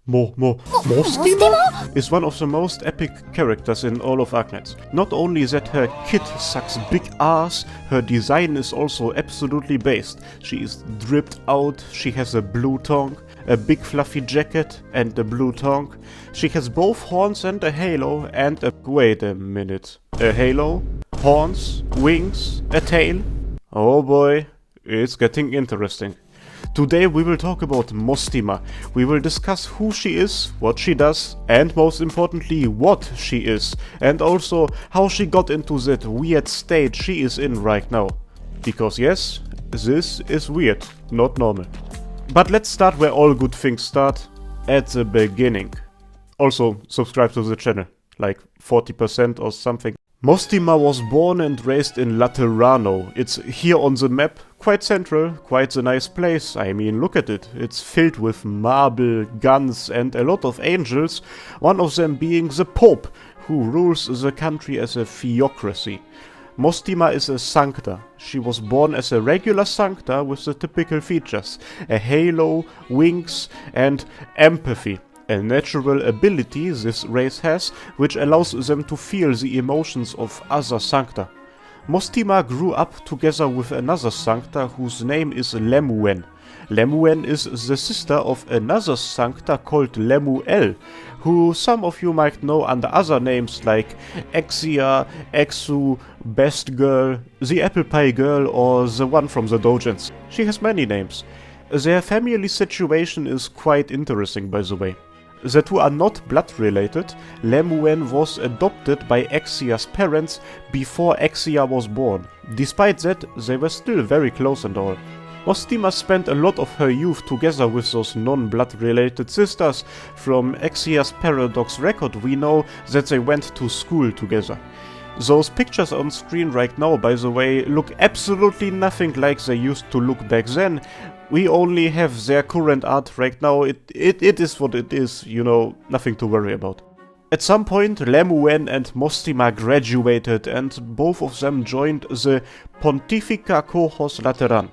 Mostima is one of the most epic characters in all of Arknights. Not only that her kit sucks big ass, her design is also absolutely based. She is dripped out, she has a blue tongue, a big fluffy jacket and a blue tongue. She has both horns and a halo and a... wait a minute. A halo, horns, wings, a tail? Oh boy, it's getting interesting. Today we will talk about Mostima. We will discuss who she is, what she does, and most importantly what she is, and also how she got into that weird state she is in right now. Because yes, this is weird, not normal. But let's start where all good things start, at the beginning. Also, subscribe to the channel, like 40% or something. Mostima was born and raised in Laterano. It's here on the map, quite central, quite a nice place. I mean, look at it. It's filled with marble, guns and a lot of angels, one of them being the Pope, who rules the country as a theocracy. Mostima is a Sancta. She was born as a regular Sancta with the typical features, a halo, wings and empathy. A natural ability this race has, which allows them to feel the emotions of other Sancta. Mostima grew up together with another Sancta whose name is Lemuel. Lemuel is the sister of another Sancta called Lemuel, who some of you might know under other names like Exia, Exu, Best Girl, the Apple Pie Girl or the one from the Dojins. She has many names. Their family situation is quite interesting, by the way. The two are not blood related. Lemuel was adopted by Exia's parents before Exia was born. Despite that, they were still very close and all. Mostima spent a lot of her youth together with those non-blood related sisters. From Exia's Paradox record we know that they went to school together. Those pictures on screen right now, by the way, look absolutely nothing like they used to look back then. We only have their current art right now. It is what it is, you know, nothing to worry about. At some point, Lemuel and Mostima graduated and both of them joined the Pontifica Cohos Lateran.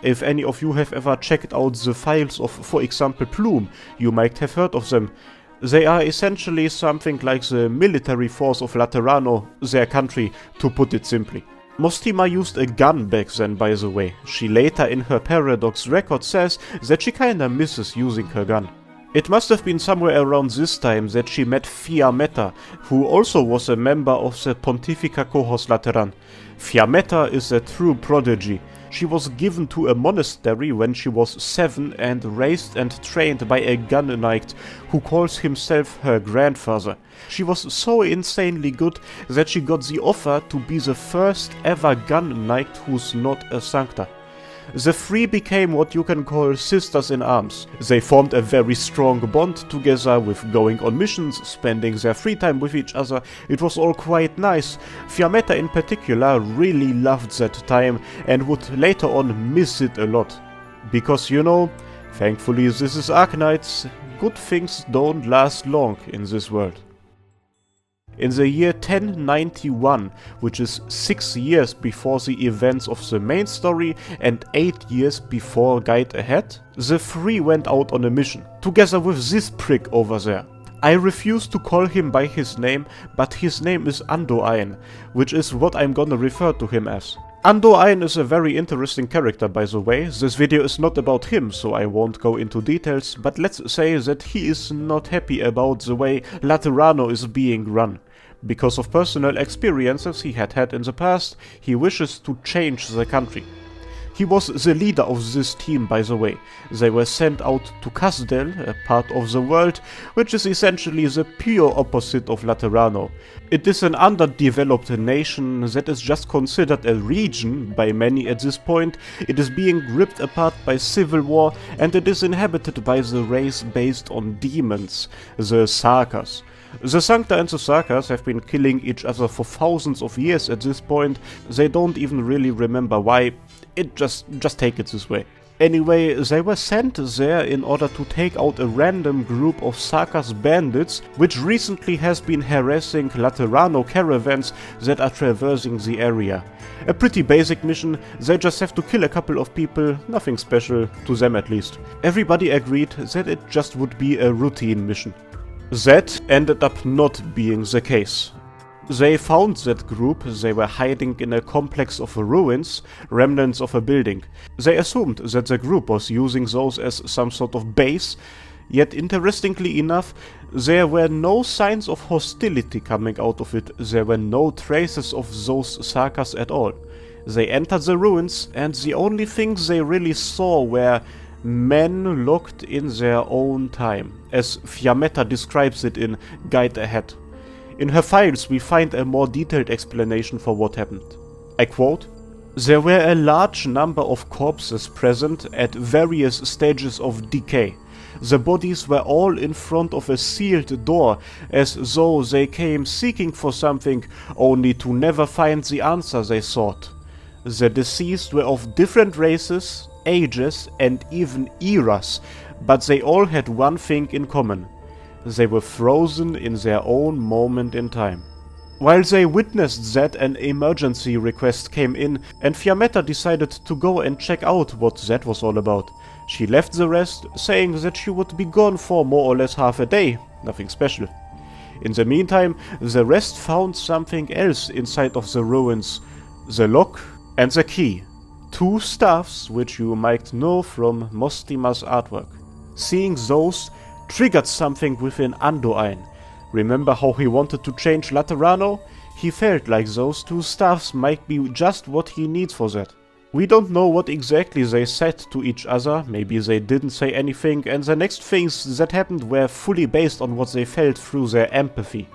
If any of you have ever checked out the files of, for example, Plume, you might have heard of them. They are essentially something like the military force of Laterano, their country, to put it simply. Mostima used a gun back then, by the way. She later in her Paradox record says that she kinda misses using her gun. It must have been somewhere around this time that she met Fiammetta, who also was a member of the Pontifica Cohos Lateran. Fiammetta is a true prodigy. She was given to a monastery when she was 7 and raised and trained by a gun knight who calls himself her grandfather. She was so insanely good that she got the offer to be the first ever gun knight who's not a Sancta. The three became what you can call sisters in arms. They formed a very strong bond together with going on missions, spending their free time with each other. It was all quite nice. Fiammetta in particular really loved that time and would later on miss it a lot. Because, you know, thankfully this is Arknights, good things don't last long in this world. In the year 1091, which is 6 years before the events of the main story and 8 years before Guide Ahead, the three went out on a mission, together with this prick over there. I refuse to call him by his name, but his name is Andoain, which is what I'm gonna refer to him as. Andoain is a very interesting character, by the way. This video is not about him, so I won't go into details, but let's say that he is not happy about the way Laterano is being run. Because of personal experiences he had in the past, he wishes to change the country. He was the leader of this team, by the way. They were sent out to Castledale, a part of the world, which is essentially the pure opposite of Laterano. It is an underdeveloped nation that is just considered a region by many at this point. It is being ripped apart by civil war, and it is inhabited by the race based on demons, the Sarkas. The Sancta and the Sarkas have been killing each other for thousands of years at this point. They don't even really remember why. Just take it this way. Anyway, they were sent there in order to take out a random group of Sarkas bandits, which recently has been harassing Laterano caravans that are traversing the area. A pretty basic mission, they just have to kill a couple of people, nothing special, to them at least. Everybody agreed that it just would be a routine mission. That ended up not being the case. They found that group. They were hiding in a complex of ruins, remnants of a building. They assumed that the group was using those as some sort of base, yet interestingly enough, there were no signs of hostility coming out of it. There were no traces of those Sarkas at all. They entered the ruins, and the only things they really saw were men locked in their own time, as Fiammetta describes it in Guide Ahead. In her files we find a more detailed explanation for what happened. I quote, "There were a large number of corpses present at various stages of decay. The bodies were all in front of a sealed door, as though they came seeking for something, only to never find the answer they sought. The deceased were of different races, ages, and even eras, but they all had one thing in common. They were frozen in their own moment in time." While they witnessed that, an emergency request came in, and Fiammetta decided to go and check out what that was all about. She left the rest, saying that she would be gone for more or less half a day, nothing special. In the meantime, the rest found something else inside of the ruins, the lock and the key. Two staffs which you might know from Mostima's artwork. Seeing those triggered something within Anduin. Remember how he wanted to change Laterano? He felt like those two staffs might be just what he needs for that. We don't know what exactly they said to each other, maybe they didn't say anything, and the next things that happened were fully based on what they felt through their empathy.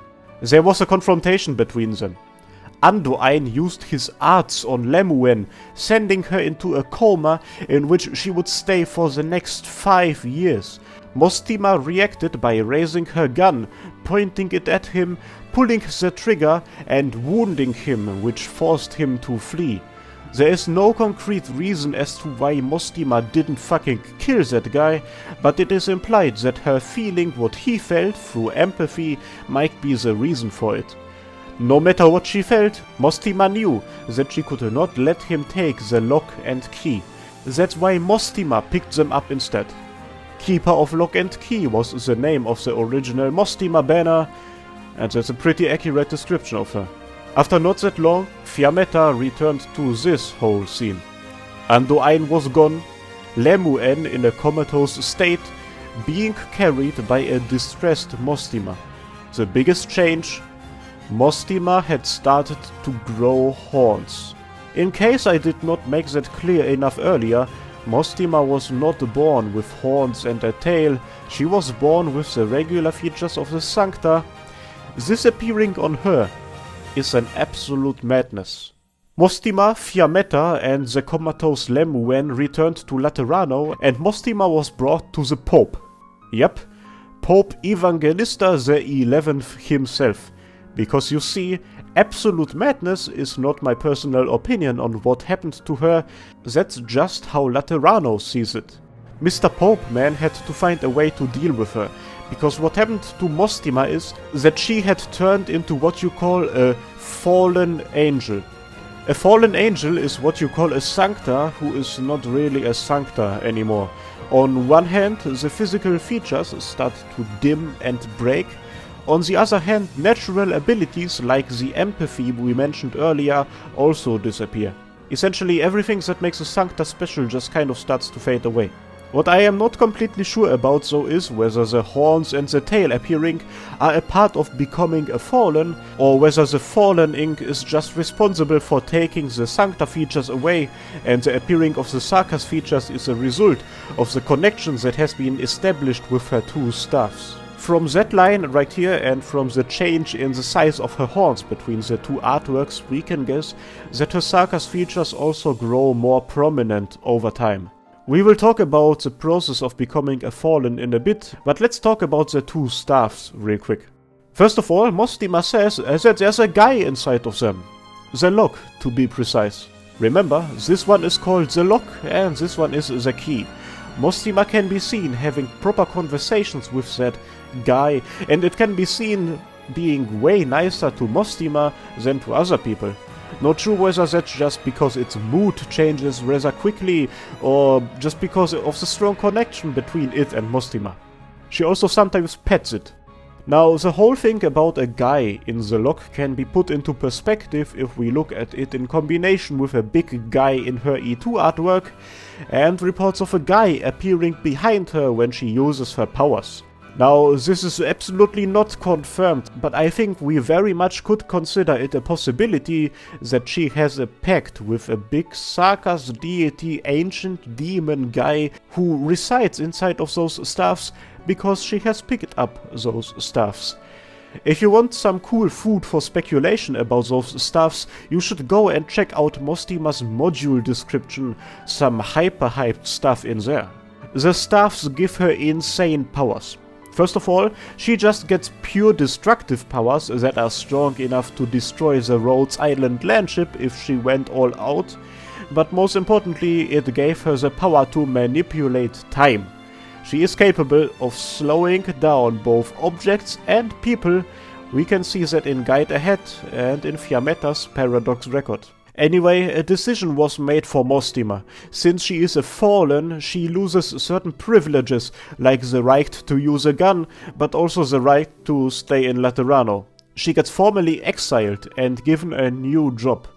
There was a confrontation between them. Anduin used his arts on Lemuel, sending her into a coma in which she would stay for the next 5 years. Mostima reacted by raising her gun, pointing it at him, pulling the trigger and wounding him, which forced him to flee. There is no concrete reason as to why Mostima didn't fucking kill that guy, but it is implied that her feeling what he felt through empathy might be the reason for it. No matter what she felt, Mostima knew that she could not let him take the lock and key. That's why Mostima picked them up instead. Keeper of Lock and Key was the name of the original Mostima banner, and that's a pretty accurate description of her. After not that long, Fiammetta returned to this whole scene. Anduin was gone, Lemuel in a comatose state, being carried by a distressed Mostima. The biggest change, Mostima had started to grow horns. In case I did not make that clear enough earlier, Mostima was not born with horns and a tail, she was born with the regular features of the Sancta. This appearing on her is an absolute madness. Mostima, Fiammetta and the comatose Lemuel returned to Laterano, and Mostima was brought to the Pope. Yep, Pope Evangelista the 11th himself. Because you see, absolute madness is not my personal opinion on what happened to her, that's just how Laterano sees it. Mr. Pope man had to find a way to deal with her, because what happened to Mostima is that she had turned into what you call a fallen angel. A fallen angel is what you call a Sancta who is not really a Sancta anymore. On one hand, the physical features start to dim and break. On the other hand, natural abilities like the empathy we mentioned earlier also disappear. Essentially everything that makes a Sancta special just kind of starts to fade away. What I am not completely sure about though is whether the horns and the tail appearing are a part of becoming a fallen, or whether the fallen ink is just responsible for taking the Sancta features away and the appearing of the Sarkas features is a result of the connection that has been established with her two staffs. From that line right here and from the change in the size of her horns between the two artworks, we can guess that her Sarkas features also grow more prominent over time. We will talk about the process of becoming a fallen in a bit, but let's talk about the two staffs real quick. First of all, Mostima says that there's a guy inside of them. The lock, to be precise. Remember, this one is called the lock and this one is the key. Mostima can be seen having proper conversations with that guy, and it can be seen being way nicer to Mostima than to other people. Not sure whether that's just because its mood changes rather quickly, or just because of the strong connection between it and Mostima. She also sometimes pets it. Now, the whole thing about a guy in the lock can be put into perspective if we look at it in combination with a big guy in her E2 artwork, and reports of a guy appearing behind her when she uses her powers. Now, this is absolutely not confirmed, but I think we very much could consider it a possibility that she has a pact with a big Sarkas deity ancient demon guy who resides inside of those staffs because she has picked up those staffs. If you want some cool food for speculation about those staffs, you should go and check out Mostima's module description, some hyper-hyped stuff in there. The staffs give her insane powers. First of all, she just gets pure destructive powers that are strong enough to destroy the Rhodes Island landship if she went all out, but most importantly, it gave her the power to manipulate time. She is capable of slowing down both objects and people. We can see that in Guide Ahead and in Fiammetta's Paradox record. Anyway, a decision was made for Mostima. Since she is a fallen, she loses certain privileges, like the right to use a gun, but also the right to stay in Laterano. She gets formally exiled and given a new job.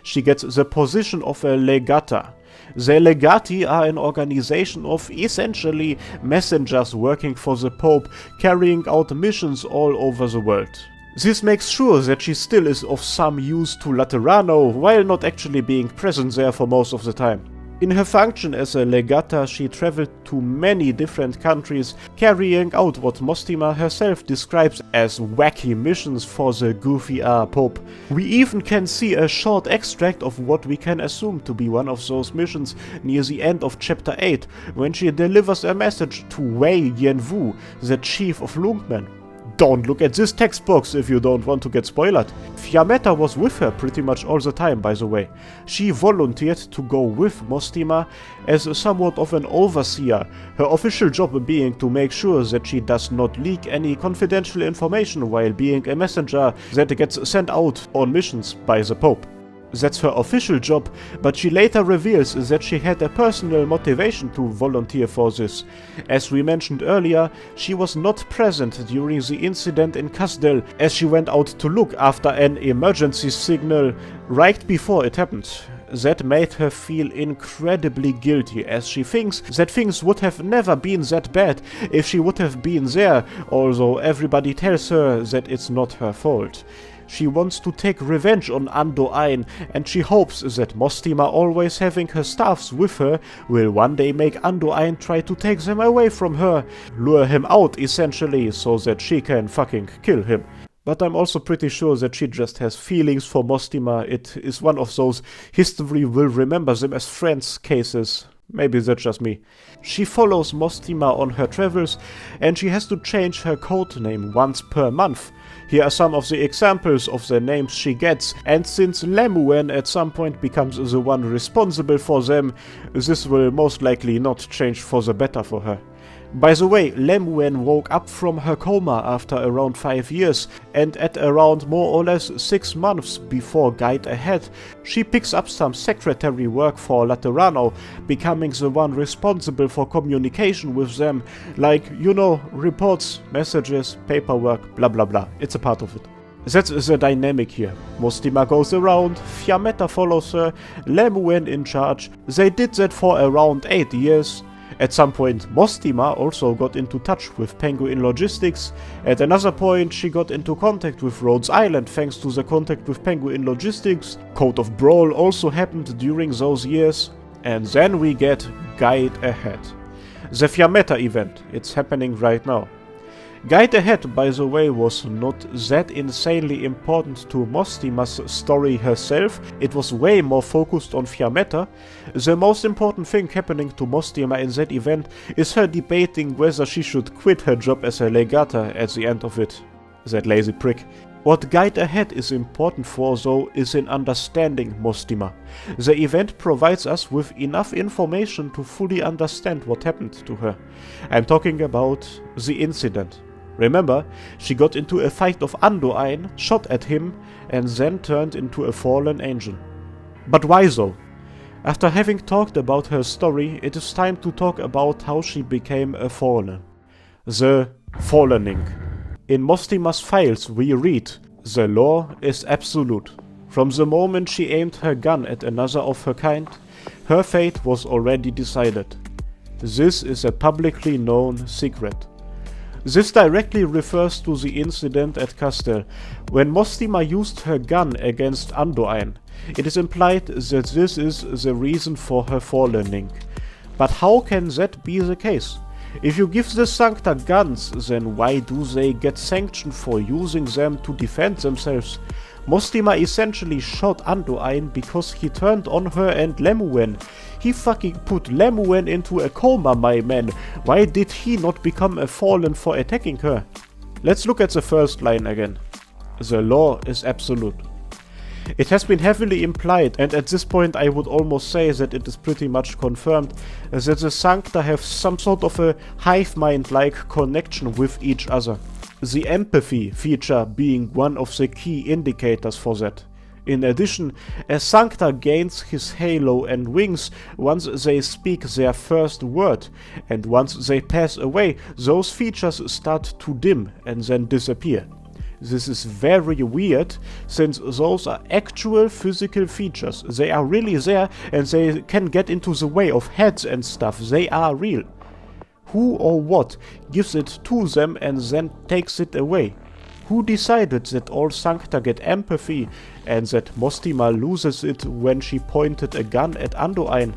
She gets the position of a legata. The legati are an organization of essentially messengers working for the Pope, carrying out missions all over the world. This makes sure that she still is of some use to Laterano, while not actually being present there for most of the time. In her function as a legata, she traveled to many different countries, carrying out what Mostima herself describes as wacky missions for the goofy Pope. We even can see a short extract of what we can assume to be one of those missions near the end of chapter 8, when she delivers a message to Wei Yanwu, the chief of Lungmen. Don't look at this text box if you don't want to get spoiled. Fiammetta was with her pretty much all the time, by the way. She volunteered to go with Mostima as somewhat of an overseer, her official job being to make sure that she does not leak any confidential information while being a messenger that gets sent out on missions by the Pope. That's her official job, but she later reveals that she had a personal motivation to volunteer for this. As we mentioned earlier, she was not present during the incident in Castledale, as she went out to look after an emergency signal right before it happened. That made her feel incredibly guilty, as she thinks that things would have never been that bad if she would have been there, although everybody tells her that it's not her fault. She wants to take revenge on Ando Ein, and she hopes that Mostima, always having her staffs with her, will one day make Ando Ein try to take them away from her, lure him out essentially, so that she can fucking kill him. But I'm also pretty sure that she just has feelings for Mostima. It is one of those history will remember them as friends cases. Maybe that's just me. She follows Mostima on her travels, and she has to change her code name once per month. Here are some of the examples of the names she gets, and since Lemuel at some point becomes the one responsible for them, this will most likely not change for the better for her. By the way, Lemuel woke up from her coma after around 5 years, and at around more or less 6 months before Guide Ahead, she picks up some secretary work for Laterano, becoming the one responsible for communication with them, like, you know, reports, messages, paperwork, blah blah blah. It's a part of it. That's the dynamic here. Mostima goes around, Fiammetta follows her, Lemuel in charge. They did that for around 8 years. At some point, Mostima also got into touch with Penguin Logistics. At another point, she got into contact with Rhodes Island thanks to the contact with Penguin Logistics. Code of Brawl also happened during those years. And then we get Guide Ahead. The Fiammetta event, it's happening right now. Guide Ahead, by the way, was not that insanely important to Mostima's story herself. It was way more focused on Fiammetta. The most important thing happening to Mostima in that event is her debating whether she should quit her job as a legata at the end of it. That lazy prick. What Guide Ahead is important for though is in understanding Mostima. The event provides us with enough information to fully understand what happened to her. I'm talking about the incident. Remember, she got into a fight of Anduin, shot at him, and then turned into a fallen angel. But why so? After having talked about her story, it is time to talk about how she became a fallen. The Fallening. In Mostima's files we read, the law is absolute. From the moment she aimed her gun at another of her kind, her fate was already decided. This is a publicly known secret. This directly refers to the incident at Castledale. When Mostima used her gun against Anduin, it is implied that this is the reason for her fallening. But how can that be the case? If you give the Sancta guns, then why do they get sanctioned for using them to defend themselves? Mostima essentially shot Anduin because he turned on her and Lemuel. He fucking put Lemuel into a coma, my man. Why did he not become a fallen for attacking her? Let's look at the first line again. The law is absolute. It has been heavily implied, and at this point I would almost say that it is pretty much confirmed, that the Sancta have some sort of a hive mind-like connection with each other. The empathy feature being one of the key indicators for that. In addition, a Sancta gains his halo and wings once they speak their first word, and once they pass away, those features start to dim and then disappear. This is very weird, since those are actual physical features. They are really there, and they can get into the way of heads and stuff. They are real. Who or what gives it to them and then takes it away? Who decided that all Sancta get empathy and that Mostima loses it when she pointed a gun at Anduin?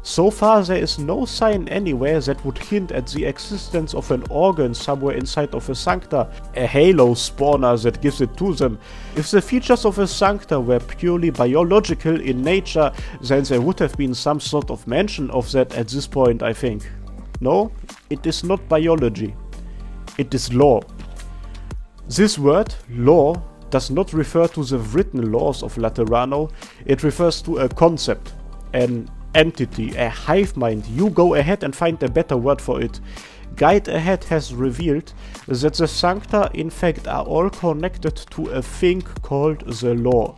So far there is no sign anywhere that would hint at the existence of an organ somewhere inside of a Sancta, a halo spawner that gives it to them. If the features of a Sancta were purely biological in nature, then there would have been some sort of mention of that at this point, I think. No, it is not biology. It is law. This word, law, does not refer to the written laws of Laterano. It refers to a concept, an entity, a hive mind. You go ahead and find a better word for it. Guide Ahead has revealed that the Sancta in fact are all connected to a thing called the law.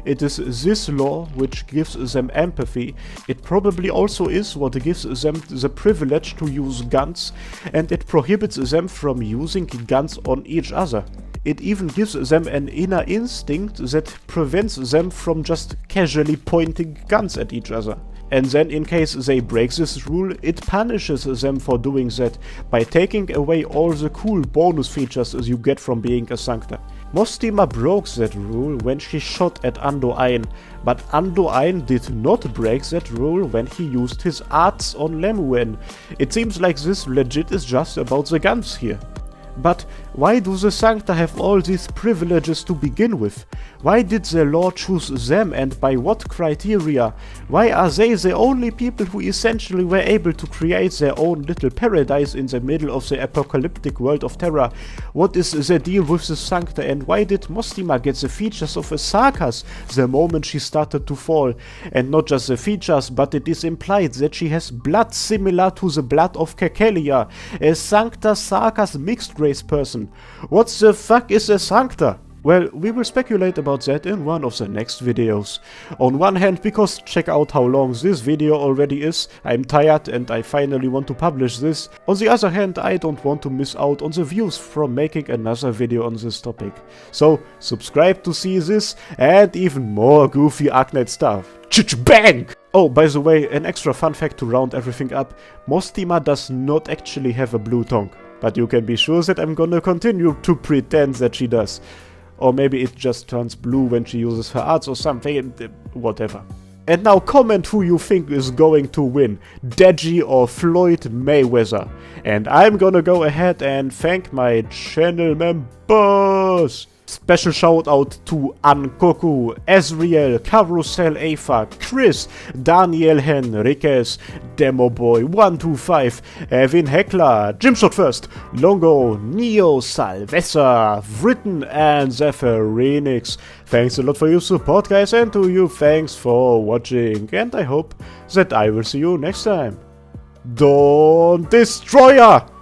It is this law which gives them empathy. It probably also is what gives them the privilege to use guns, and it prohibits them from using guns on each other. It even gives them an inner instinct that prevents them from just casually pointing guns at each other. And then in case they break this rule, it punishes them for doing that by taking away all the cool bonus features you get from being a Sancta. Mostima broke that rule when she shot at Anduin, but Anduin did not break that rule when he used his arts on Lemuel. It seems like this legit is just about the guns here. But why do the Sancta have all these privileges to begin with? Why did the law choose them, and by what criteria? Why are they the only people who essentially were able to create their own little paradise in the middle of the apocalyptic world of Terra? What is the deal with the Sancta, and why did Mostima get the features of a Sarkas the moment she started to fall? And not just the features, but it is implied that she has blood similar to the blood of Kekelia, a Sancta Sarkas mixed race person. What the fuck is a Sancta? Well, we will speculate about that in one of the next videos. On one hand, because check out how long this video already is, I'm tired and I finally want to publish this. On the other hand, I don't want to miss out on the views from making another video on this topic. So, subscribe to see this and even more goofy Arknight stuff. Bang! Oh, by the way, an extra fun fact to round everything up, Mostima does not actually have a blue tongue. But you can be sure that I'm gonna continue to pretend that she does. Or maybe it just turns blue when she uses her arts or something, whatever. And now comment who you think is going to win, Deji or Floyd Mayweather. And I'm gonna go ahead and thank my channel members. Special shout out to Ankoku, Ezreal, Carousel Ava, Chris, Daniel Henriquez, Demoboy125, Evin Heckler, Jimshot First, Longo, Neo, Salvessa, Vritten, and Zephyrinix. Thanks a lot for your support, guys, and to you thanks for watching, and I hope that I will see you next time. Don't destroy ya!